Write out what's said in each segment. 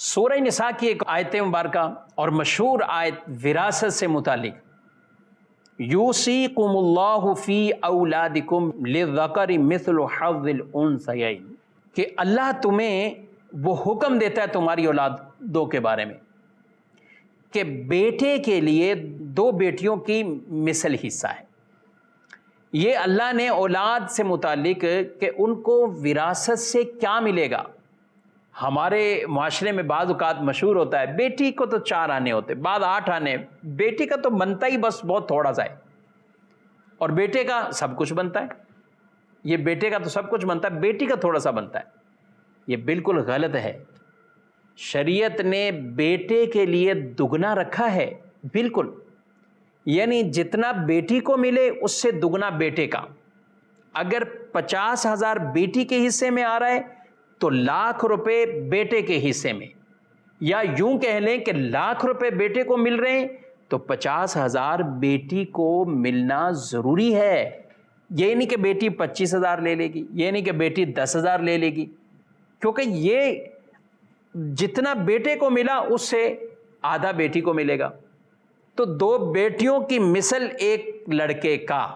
سورہ نساء کی ایک آیت مبارکہ اور مشہور آیت وراثت سے متعلق، یوصیکم اللہ فی اولادکم للذکر مثل حظ الانثیین، کہ اللہ تمہیں وہ حکم دیتا ہے تمہاری اولادوں کے بارے میں کہ بیٹے کے لیے دو بیٹیوں کی مثل حصہ ہے۔ یہ اللہ نے اولاد سے متعلق کہ ان کو وراثت سے کیا ملے گا۔ ہمارے معاشرے میں بعض اوقات مشہور ہوتا ہے بیٹی کو تو 4 آنے ہوتے، بعد 8 آنے، بیٹی کا تو بنتا ہی بس بہت تھوڑا سا ہے اور بیٹے کا سب کچھ بنتا ہے۔ یہ بیٹے کا تو سب کچھ بنتا ہے، بیٹی کا تھوڑا سا بنتا ہے۔ یہ بالکل غلط ہے۔ شریعت نے بیٹے کے لیے دگنا رکھا ہے، بالکل، یعنی جتنا بیٹی کو ملے اس سے دگنا بیٹے کا۔ اگر 50,000 بیٹی کے حصے میں آ رہا ہے تو ₹1,00,000 بیٹے کے حصے میں، یا یوں کہہ لیں کہ ₹1,00,000 بیٹے کو مل رہے ہیں تو 50,000 بیٹی کو ملنا ضروری ہے۔ یہ نہیں کہ بیٹی 25,000 لے لے گی، یہ نہیں کہ بیٹی 10,000 لے لے گی، کیونکہ یہ جتنا بیٹے کو ملا اس سے آدھا بیٹی کو ملے گا۔ تو 2 بیٹیوں کی مثل ایک لڑکے کا۔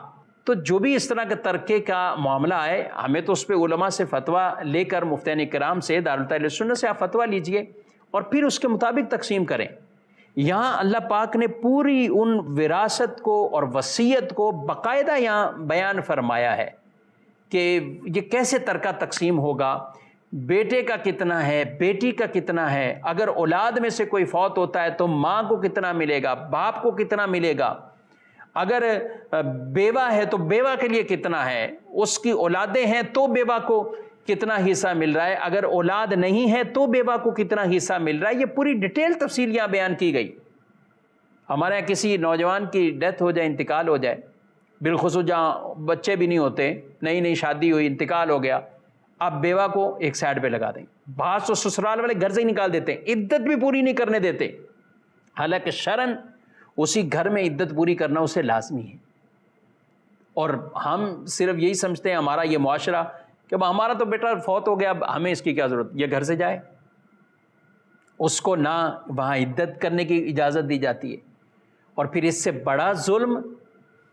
تو جو بھی اس طرح کے ترکے کا معاملہ ہے، ہمیں تو اس پہ علماء سے فتویٰ لے کر، مفتیان کرام سے، دارالہدایت سنت سے آپ فتویٰ لیجئے اور پھر اس کے مطابق تقسیم کریں۔ یہاں اللہ پاک نے پوری ان وراثت کو اور وصیت کو باقاعدہ یہاں بیان فرمایا ہے کہ یہ کیسے ترکہ تقسیم ہوگا، بیٹے کا کتنا ہے، بیٹی کا کتنا ہے، اگر اولاد میں سے کوئی فوت ہوتا ہے تو ماں کو کتنا ملے گا، باپ کو کتنا ملے گا، اگر بیوہ ہے تو بیوہ کے لیے کتنا ہے، اس کی اولادیں ہیں تو بیوہ کو کتنا حصہ مل رہا ہے، اگر اولاد نہیں ہے تو بیوہ کو کتنا حصہ مل رہا ہے۔ یہ پوری ڈیٹیل تفصیل یہاں بیان کی گئی۔ ہمارے یہاں کسی نوجوان کی ڈیتھ ہو جائے، انتقال ہو جائے، بالخصوص جہاں بچے بھی نہیں ہوتے، نئی نئی شادی ہوئی، انتقال ہو گیا، اب بیوہ کو ایک سائڈ پہ لگا دیں۔ بعض تو سسرال والے گھر سے ہی نکال دیتے ہیں، عدت بھی پوری نہیں کرنے دیتے، حالانکہ شرعاً اسی گھر میں عدت پوری کرنا اسے لازمی ہے۔ اور ہم صرف یہی سمجھتے ہیں ہمارا یہ معاشرہ کہ ہمارا تو بیٹا فوت ہو گیا، اب ہمیں اس کی کیا ضرورت، یہ گھر سے جائے، اس کو نہ وہاں عدت کرنے کی اجازت دی جاتی ہے۔ اور پھر اس سے بڑا ظلم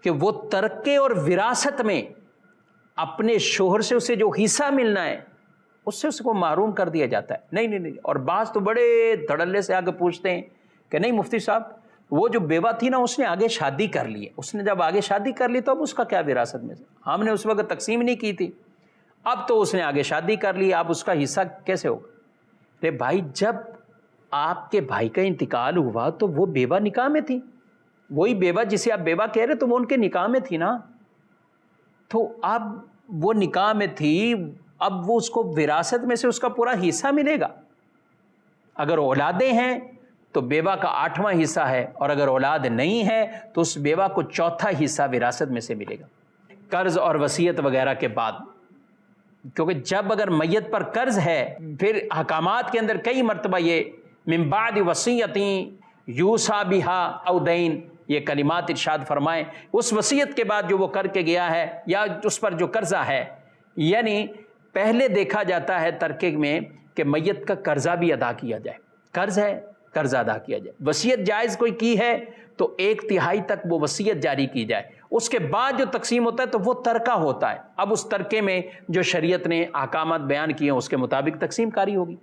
کہ وہ ترکے اور وراثت میں اپنے شوہر سے اسے جو حصہ ملنا ہے اس سے اس کو محروم کر دیا جاتا ہے۔ نہیں، اور بعض تو بڑے دھڑلے سے آگے پوچھتے ہیں کہ نہیں مفتی صاحب، وہ جو بیوہ تھی نا اس نے آگے شادی کر لی ہے، اس نے جب آگے شادی کر لی تو اب اس کا کیا وراثت میں سے، ہم نے اس وقت تقسیم نہیں کی تھی، اب تو اس نے آگے شادی کر لی، اب اس کا حصہ کیسے ہوگا؟ ارے بھائی، جب آپ کے بھائی کا انتقال ہوا تو وہ بیوہ نکاح میں تھی، وہی بیوہ جسے آپ بیوہ کہہ رہے تو وہ ان کے نکاح میں تھی نا، تو اب وہ نکاح میں تھی، اب وہ اس کو وراثت میں سے اس کا پورا حصہ ملے گا۔ اگر اولادیں ہیں تو بیوہ کا 8واں حصہ ہے، اور اگر اولاد نہیں ہے تو اس بیوہ کو 4تھا حصہ وراثت میں سے ملے گا۔ قرض اور وصیت وغیرہ کے بعد، کیونکہ جب اگر میت پر قرض ہے، پھر احکامات کے اندر کئی مرتبہ یہ من بعد وصیۃ یوصی بہا او دین، یہ کلمات ارشاد فرمائیں، اس وصیت کے بعد جو وہ کر کے گیا ہے یا اس پر جو قرضہ ہے، یعنی پہلے دیکھا جاتا ہے ترکے میں کہ میت کا قرضہ بھی ادا کیا جائے، قرض ہے قرضہ ادا کیا جائے، وصیت جائز کوئی کی ہے تو 1/3 تک وہ وصیت جاری کی جائے، اس کے بعد جو تقسیم ہوتا ہے تو وہ ترکہ ہوتا ہے۔ اب اس ترکے میں جو شریعت نے احکامات بیان کیے ہیں اس کے مطابق تقسیم کاری ہوگی۔